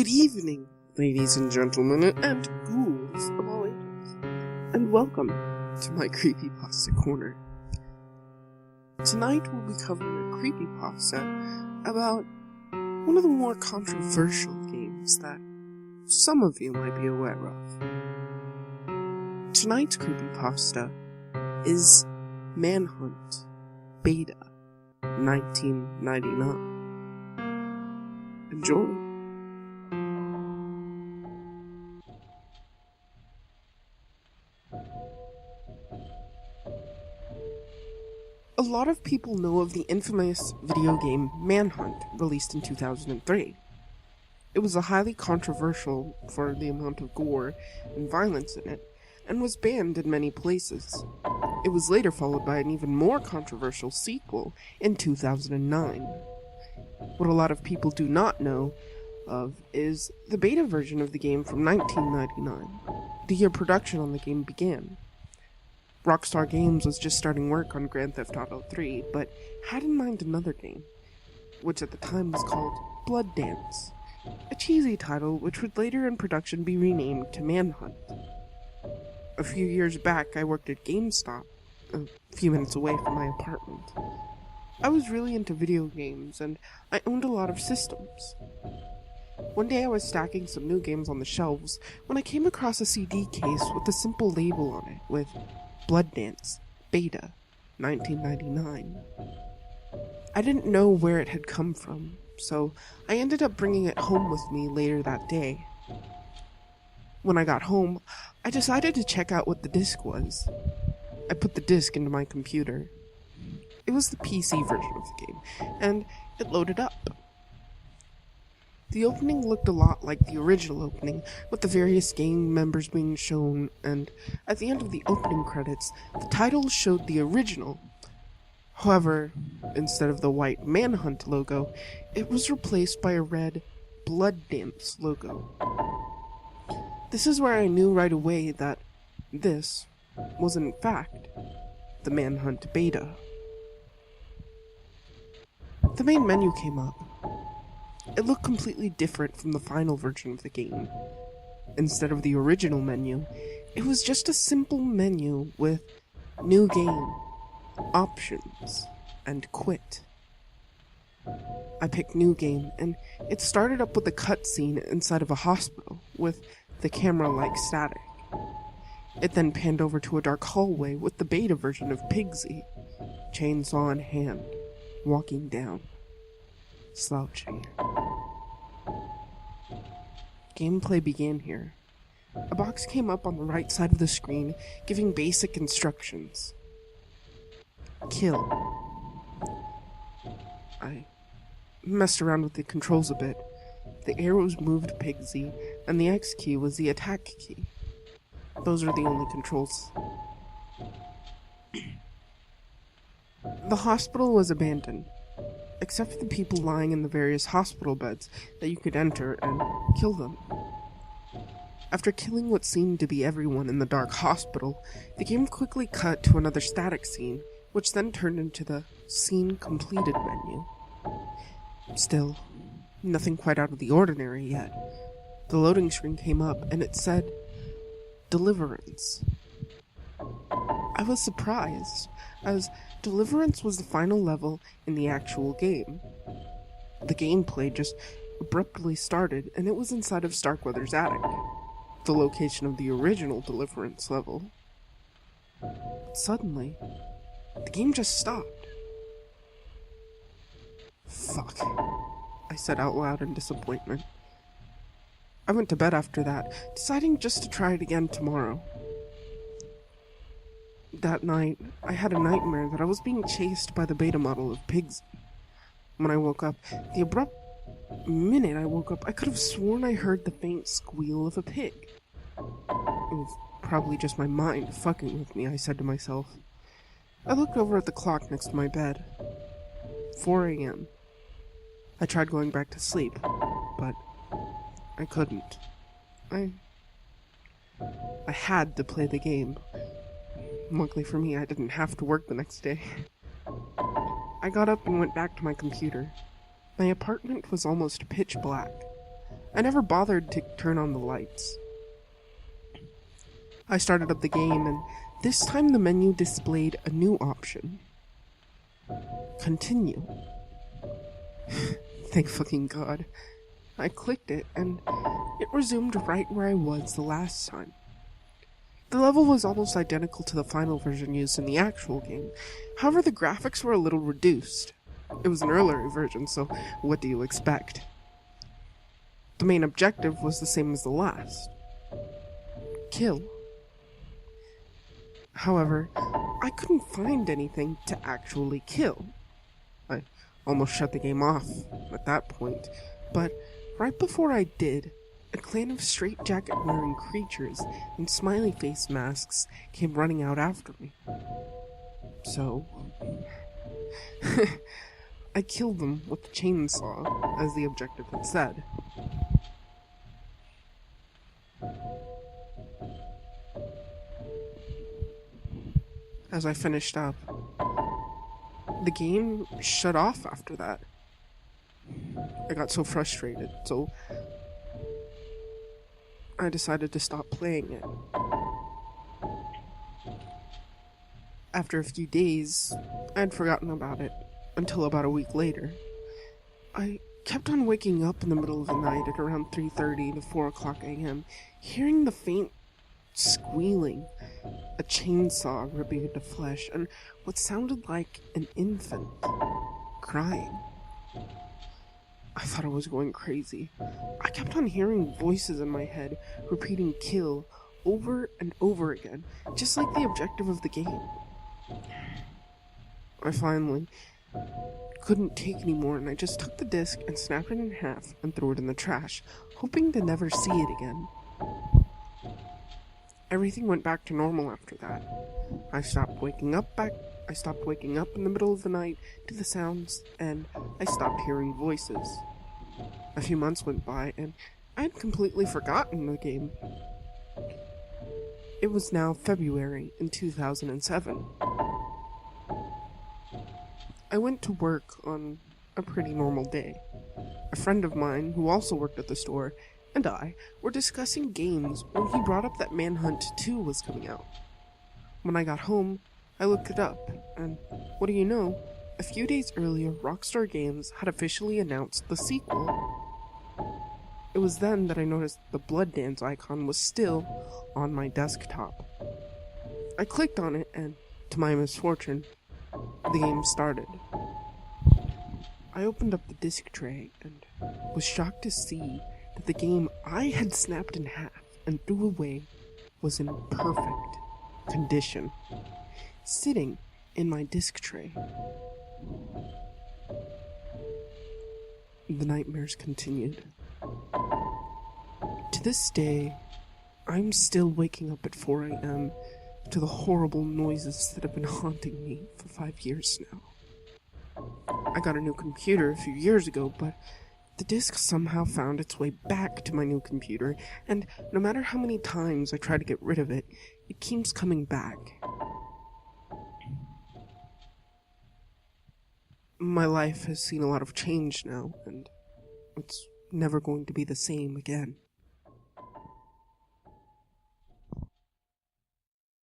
Good evening, ladies and gentlemen, and ghouls of all ages, and welcome to my creepypasta corner. Tonight we'll be covering a creepypasta about one of the more controversial games that some of you might be aware of. Tonight's creepypasta is MANHUNT BETA 1999. Enjoy. A lot of people know of the infamous video game Manhunt, released in 2003. It was a highly controversial for the amount of gore and violence in it, and was banned in many places. It was later followed by an even more controversial sequel in 2009. What a lot of people do not know of is the beta version of the game from 1999, the year production on the game began. Rockstar Games was just starting work on Grand Theft Auto 3, but had in mind another game, which at the time was called BloodDance, a cheesy title which would later in production be renamed to Manhunt. A few years back, I worked at GameStop, a few minutes away from my apartment. I was really into video games, and I owned a lot of systems. One day I was stacking some new games on the shelves when I came across a CD case with a simple label on it with BloodDance Beta 1999. I didn't know where it had come from, so I ended up bringing it home with me later that day. When I got home, I decided to check out what the disc was. I put the disc into my computer. It was the PC version of the game, and it loaded up. The opening looked a lot like the original opening, with the various gang members being shown, and at the end of the opening credits, the title showed the original. However, instead of the white Manhunt logo, it was replaced by a red BloodDance logo. This is where I knew right away that this was in fact the Manhunt Beta. The main menu came up. It looked completely different from the final version of the game. Instead of the original menu, it was just a simple menu with New Game, Options, and Quit. I picked New Game, and it started up with a cutscene inside of a hospital, with the camera-like static. It then panned over to a dark hallway with the beta version of Pigsy, chainsaw in hand, walking down, slouching. Gameplay began here. A box came up on the right side of the screen, giving basic instructions. Kill. I messed around with the controls a bit. The arrows moved Pigsy, and the X key was the attack key. Those are the only controls. The hospital was abandoned, except for the people lying in the various hospital beds that you could enter and kill them. After killing what seemed to be everyone in the dark hospital, the game quickly cut to another static scene, which then turned into the Scene Completed menu. Still, nothing quite out of the ordinary yet. The loading screen came up, and it said, Deliverance. I was surprised, as Deliverance was the final level in the actual game. The gameplay just abruptly started, and it was inside of Starkweather's attic, the location of the original Deliverance level. Suddenly, the game just stopped. Fuck, I said out loud in disappointment. I went to bed after that, deciding just to try it again tomorrow. That night, I had a nightmare that I was being chased by the beta model of Pigsy. When I woke up, the abrupt minute I woke up, I could have sworn I heard the faint squeal of a pig. It was probably just my mind fucking with me, I said to myself. I looked over at the clock next to my bed. 4 a.m. I tried going back to sleep, but I couldn't. I had to play the game. Luckily for me, I didn't have to work the next day. I got up and went back to my computer. My apartment was almost pitch black. I never bothered to turn on the lights. I started up the game, and this time the menu displayed a new option. Continue. Thank fucking God. I clicked it, and it resumed right where I was the last time. The level was almost identical to the final version used in the actual game. However, the graphics were a little reduced. It was an earlier version, so what do you expect? The main objective was the same as the last. Kill. However, I couldn't find anything to actually kill. I almost shut the game off at that point, but right before I did, a clan of straitjacket-wearing creatures in smiley face masks came running out after me. So, I killed them with the chainsaw, as the objective had said. As I finished up, the game shut off after that. I got so frustrated, so I decided to stop playing it. After a few days, I had forgotten about it, until about a week later. I kept on waking up in the middle of the night at around 3:30 to 4 o'clock a.m., hearing the faint squealing, a chainsaw ripping into flesh, and what sounded like an infant crying. I thought I was going crazy. I kept on hearing voices in my head repeating kill over and over again, just like the objective of the game. I finally couldn't take anymore, and I just took the disc and snapped it in half and threw it in the trash, hoping to never see it again. Everything went back to normal after that. I stopped waking up in the middle of the night to the sounds, and I stopped hearing voices. A few months went by, and I had completely forgotten the game. It was now February in 2007. I went to work on a pretty normal day. A friend of mine, who also worked at the store, and I were discussing games when he brought up that Manhunt 2 was coming out. When I got home, I looked it up, and what do you know? A few days earlier, Rockstar Games had officially announced the sequel. It was then that I noticed the BloodDance icon was still on my desktop. I clicked on it, and to my misfortune, the game started. I opened up the disc tray and was shocked to see that the game I had snapped in half and threw away was in perfect condition, sitting in my disc tray. The nightmares continued. To this day, I'm still waking up at 4 a.m. to the horrible noises that have been haunting me for 5 years now. I got a new computer a few years ago, but the disc somehow found its way back to my new computer, and no matter how many times I try to get rid of it, it keeps coming back. My life has seen a lot of change now, and it's never going to be the same again.